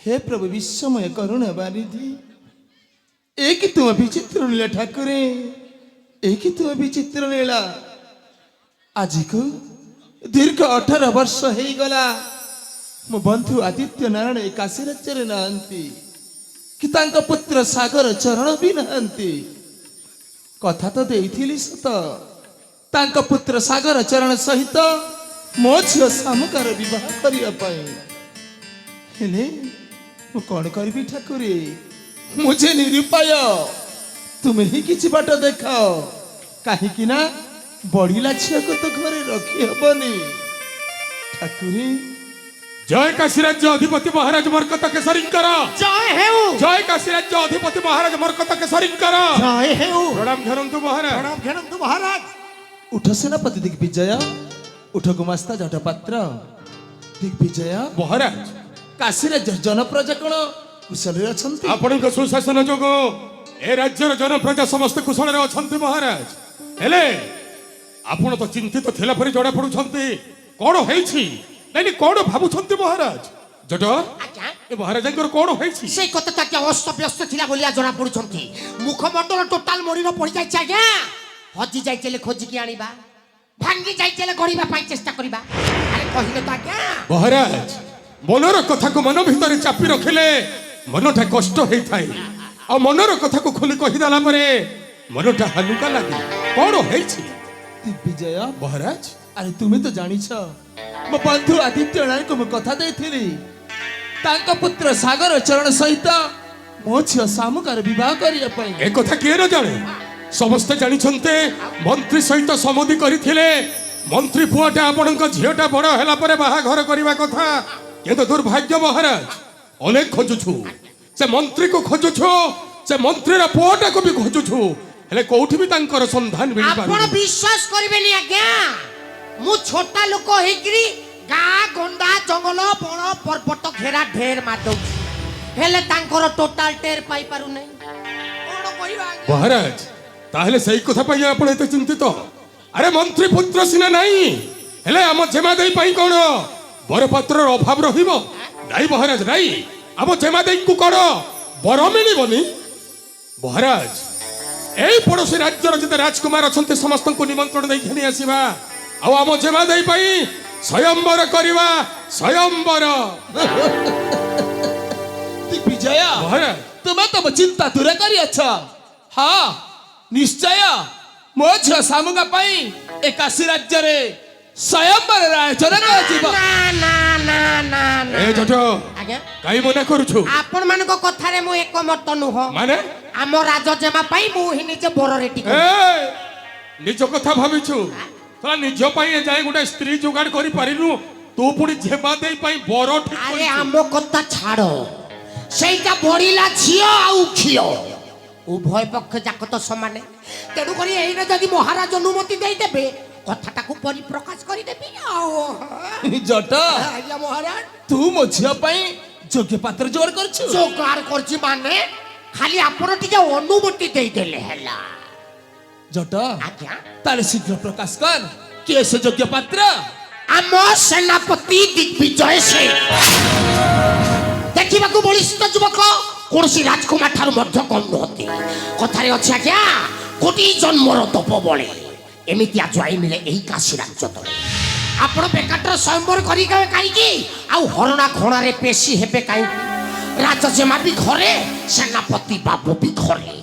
हे प्रभु विश्वमय करुणा बारिधि एक तुम विचित्र लीला ठाकुरे एक तुम विचित्र लीला आज को दीर्घ 18 वर्ष हो गला मो बंधु आदित्य नारायण ए काशी राज्य नहांती कि तांका पुत्र सागर चरण भी नहांती कथा तो देइथिली सत तांका पुत्र सागर चरण सहित मो झियो सामुकार विवाह करिया पाई हेले मु कौन करी ठाकुरे मुझे निरुपाय तुम्हें ही किसी बाट देखाओ कहीं ना बढ़िला झील को तो घरे रखी हेबनी ठाकुरे। जय काशीराज्य अधिपति महाराज मरकत केसरींकर जय हेउ जय काशीराज्य अधिपति महाराज मरकत केसरींकर जय हेउ प्रणाम घेरंतु महाराज प्रणाम घेरंतु महाराज। उठ सेनापति दिग्विजय उठ गुमास्ता जटपात्र दिग्विजय महाराज काशीराज्य जनप्रजा कौन कुशल अच्छा आपण सुशासन जोग ए राज्यर जनप्रजा समस्त कुशल अच्छा महाराज हेले आपण तो चिंतित थिला परि जड़ा पडुछंती कोन हेछि नहीं कौन भावुंट महाराज जट ए महाराजंकर कौन होइछि से कथा क्या अस्त व्यस्त थिला बोलिया जना पडुछंती मुखमंडल टोटाल मरीन पड़ी जाय आज्ञा हजी जाय चले खोजी की आनिबा भांगी जाय चले गड़ीबा पाई चेष्टा करिबा अरे कहिलो तो आज्ञा महाराज मनर कथा को मन भीतर चापी रखिले मनटा कष्ट होई थाई आ मनर कथा को खोली कहि दाला परे मनटा हलुका लागे कौन होइछि दिग्विजय महाराज अरे तुम्हें तो जानी छ मो बंधु आदित्य नारायण को मैं कथा देथिली तांका पुत्र सागर चरण सहित मो झियो सामुकार विवाह करिया पई ए कथा के न जाने समस्त जानी छनते मंत्री सहित समोदी करिथिले मंत्री पुआटा आपनक झियोटा बड़ हैला परे बाहा घर करबा कथा ये तो दुर्भाग्य महाराज अनेक खोजुछु से मंत्री को खोजुछु से मंत्री रा पुआटा को भी खोजुछु हेले कोठी भी तांकर संधान मिल पारे आपण विश्वास करबेनी आज्ञा मु छोटा लोक हेगिरी गा गंडा जंगल बण पर्वत घेरा ढेर मार हेले तांकर टोटल टेर पाई पारु नै कोन कहिबा आज्ञा महाराज ताहले सही कथा पाई आपण एते चिंतित अरे मंत्री पुत्र सिना नाही हेले हम जेमा देई पाई कोन बरपत्र अभाव रहिबो नाही महाराज नाही हम जेमा देई को कोन बर मिलिबनी महाराज एई पड़ोसी राज्यर जते राजकुमार अछंते समस्त को निमंत्रण देई घेनी आसीबा आ हम जेमा देई पाई स्वयंवर करवा स्वयंवर दिग्विजय महाराज तुम्हें तो चिंता दूर करी अच्छा हाँ निश्चय मो झियो सामुगा पाई ए काशी राज्य रे स्वयंवर आयोजन कराजिबो ना ना ना ना ना ए जट आज्ञा काई मना करूछु आपण मानको कथा रे मु एकमत नुह माने आम राज जेमा पाई मु हि निजे बर रेटी ए निज कथा भाबिछु तोरा निज पाई जाय गुटा स्त्री जुगाड़ करि पारिनु तू पुनी जेबा देई पाई बर ठीक अरे आम कथा छाड़ो सेटा बड़ीला झियो आउ खियो उभय पक्ष जाक तो समान तेणु करी एइने जदि महाराज अनुमति देई देबे कथाटा को परिप्रकाश करि देबी आओ जट आज्ञा महाराज तू मो झियो पाई योग्य पात्र जोर करछु जोगार करछि माने खाली आपण टिके अनुमति देई देले हला जट आज्ञा ताले शीघ्र प्रकाश कर के से योग्य पात्र आम सेनापति दिग्विजय से देखा बलिष्ठ युवक कौन राजकुमार ठार कम नुहति कथार अच्छे आज्ञा कोटी जन्मर तप बड़े एमती ज्वाई मिले यही काशी राज्य तले आपण बेकाटर स्वयंवर कहीं हरणा खणारे पेशी हेबे कहीं राजजेमा भी घरे सेनापति बाबू भी घरे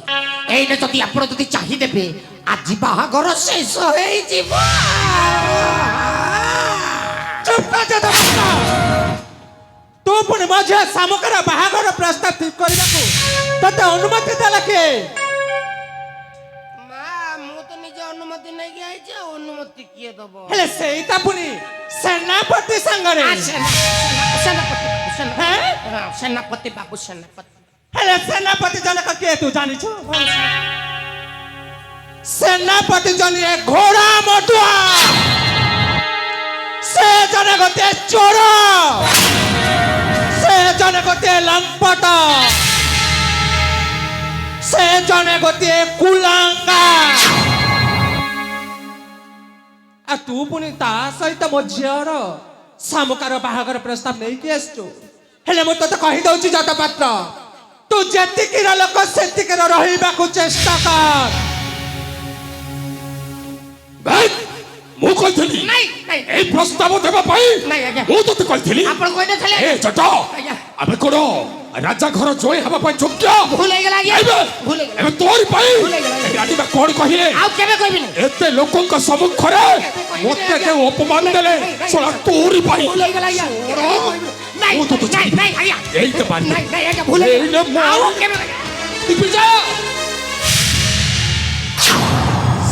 एने जदि आपण जदि चाहिदेबे आज बाहागर शेष हो तू पुणी माझ्या सामुकार बाहागर प्रस्ताव ठीक करबाकू तते अनुमति देला के मां मु तो निजे अनुमति नै गई छै अनुमति किए दबो हेले सेईता पुणी सेनापति संगरे सेनापति बाबू सेनापति हेले सेनापति जनक के तू जानि छ सेनापति जन एक घोड़ा मटुआ से जने गते चोर से जने गते लंपट से जने गते कुलांगा ଆଉ ତୁ ପୁଣି ତା ସହିତ ମୋ ଝିଅର ଶାମୁକାର ବାହାଘର ପ୍ରସ୍ତାବ ନେଇକି ଆସିଛୁ। ହେଲେ ମୁଁ ତତେ କହିଦଉଛି ଯତ ପାତ୍ର, ତୁ ଯେତିକିର ଲୋକ ସେତିକିର ରହିବାକୁ ଚେଷ୍ଟା କର। ଭାଇ, ମୁଁ କହିଥିଲି ନାଇଁ ନାଇଁ এই প্রস্তাব দেবা পাই ନାଇଁ ଆଜ୍ଞା ମୁଁ ତତେ କହିଥିଲି। ଆପଣ କହିନଥିଲେ ଏ ଜଟ ଆଜ୍ଞା। ଆମେ କୋଣ ରାଜା ଘର ଜୟ ହେବା ପାଇଁ ଯୋଗ୍ୟ? ଭୁଲ ହେଇଗଲା ଆଜ୍ଞା ଏବେ ଭୁଲ ହେଇଗଲା ଏବେ ତୋରି ପାଇଁ ଭୁଲ ହେଇଗଲା। ରାଜା କଣ କହିଲେ? ଆଉ କେବେ କହିବିନି ଏତେ ଲୋକଙ୍କ ସମ୍ମୁଖରେ ମୋତେ କେଉଁ ଅପମାନ ଦେଲେ? ଶୁଣ, ତୋରି ପାଇଁ ଭୁଲ ହେଇଗଲା ଆଜ୍ଞା ନାଇଁ ମୁଁ ତ ବୁଝିବି। ନାଇଁ ନାଇଁ ଆଜ୍ଞା এই তো বানি ନାଇଁ ନାଇଁ ଆଜ୍ଞା ଭୁଲ ଏଇନେ ହେଇଗଲା ମୁଁ- ଆଉ କେବେ ଦିଗ୍ବିଜୟ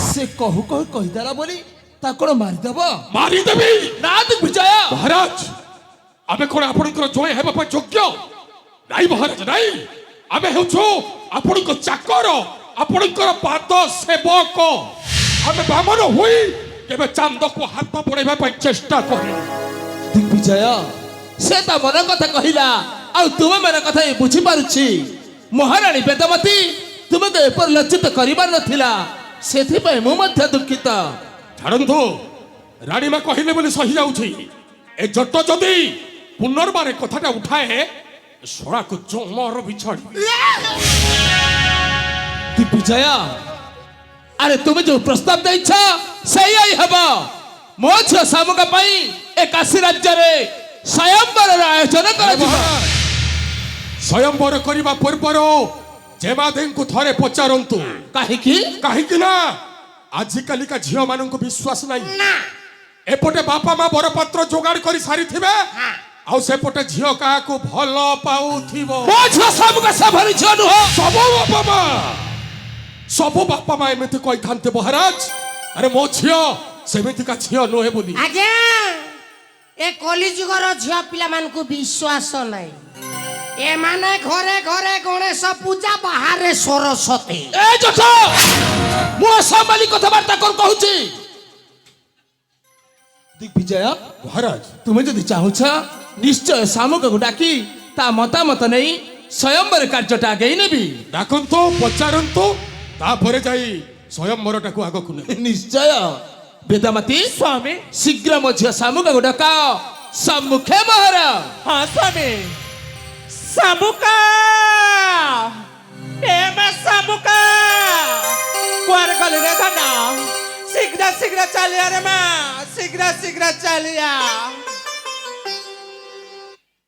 ସେ କହୁ କହୁ କହିଦେଲା ବୋଲି ତା କଣ ମାରିଦେବ? ମାରିଦେବି। ନା ଦିଗ୍ବିଜୟ, ମହାରାଜ, ଆମେ କଣ ଆପଣଙ୍କର ଜୟ ହେବା ପାଇଁ ଯୋଗ୍ୟ? ନାଇଁ ମହାରାଜ, ନାଇଁ। ଆମେ ହେଉଛୁ ଆପଣଙ୍କ ଚାକର, ଆପଣଙ୍କର ପାଦ ସେବକ। ଆମେ ବାମନ ହୋଇ କେବେ ଚାନ୍ଦକୁ ହାତ ବଢେଇବା ପାଇଁ ଚେଷ୍ଟା କରିବୁ। ଦିଗ୍ବିଜୟ ସେ ତା ମନ କଥା କହିଲା, ଆଉ ତୁମେ ମନ କଥା ବୁଝିପାରୁଛି। ମହାରାଣୀ ବେଦମତୀ ତୁମକୁ ଏପରି ଲଜ୍ଜିତ କରିବାର ନଥିଲା, ସେଥିପାଇଁ ମୁଁ ମଧ୍ୟ ଦୁଃଖିତ। ଛାଡ଼ନ୍ତୁ, ରାଣୀମା କହିଲେ ବୋଲି ସହି ଯାଉଛି। ଏ ଜଟ ଯଦି ପୁନର୍ବାର ଏ କଥାଟା ଉଠାଏ, ଶଳାକୁ ଜମର ବିଛାଡ଼ି। ଦିଗ୍ବିଜୟ, ଆରେ ତୁମେ ଯୋଉ ପ୍ରସ୍ତାବ ଦେଇଛ ସେଇଆ ହିଁ ହେବ। ମୋ ଝିଅ ଶାମୁକ ପାଇଁ ଏ କାଶୀ ରାଜ୍ୟରେ ସ୍ୱୟଂବରର ଆୟୋଜନ କରାଯିବ। ସ୍ୱୟଂବର କରିବା ପୂର୍ବରୁ ଜେମାଦେଙ୍କୁ ଥରେ ପଚାରନ୍ତୁ। କାହିଁକି? କାହିଁକି ନା ଆଜିକାଲିକା ଝିଅ ମାନଙ୍କୁ ବିଶ୍ୱାସ ନାହିଁ। ନା ଏପଟେ ବାପା ମା ବରପାତ୍ର ଯୋଗାଡ଼ କରି ସାରିଥିବେ, ଆଉ ସେପଟେ ଝିଅ କାହାକୁ ଭଲ ପାଉଥିବ। ମୋ ଝିଅ ଶାମୁକ ସେଭଳି ଝିଅ ନୁହଁ। ସବୁ ବାପା ମା ଏମିତି କହିଥାନ୍ତେ ମହାରାଜ, ଆରେ ମୋ ଝିଅ ସେମିତିକା ଝିଅ ନୁହେଁ ବୋଲି। ଆଜ୍ଞା ଏ କଲିଯୁଗର ଝିଅ ପିଲାମାନଙ୍କୁ ବିଶ୍ୱାସ ନାହିଁ। ଏମାନେ ଘରେ ଘରେ ଗଣେଶ ପୂଜା, ବାହାରେ ସରସ୍ୱତୀ। ଏ ଜଟ, ମୁଁ ଅସମ୍ଭାଳି କଥାବାର୍ତ୍ତା କଣ କହୁଛି? ଦିଗ୍ବିଜୟ, ମହାରାଜ, ତୁମେ ଯଦି ଚାହୁଁଛ ନିଶ୍ଚୟ ଶାମୁକକୁ ଡାକି ତା ମତାମତ ନେଇ ସ୍ୱୟଂବର କାର୍ଯ୍ୟଟା ଆଗେଇ ନେବି। ଡାକନ୍ତୁ, ପଚାରନ୍ତୁ, ତାପରେ ଯାଇ ସ୍ୱୟଂବରଟାକୁ ଆଗକୁ ନେବେ। ନିଶ୍ଚୟ। ବେଦମତୀ, ସ୍ୱାମୀ। ଶୀଘ୍ର ମୋ ଝିଅ ଶାମୁକକୁ ଡକାଅ ସମ୍ମୁଖେ ମହର। ହଁ ସ୍ୱାମୀ। ଶାମୁକା, ଏ ମା ଶାମୁକା, କୁଆଡ଼େ ଗଲି ରେ ଧନ? ଶୀଘ୍ର ଶୀଘ୍ର ଚାଲିଆ ରେ ମା, ଶୀଘ୍ର ଶୀଘ୍ର ଚାଲିଆ।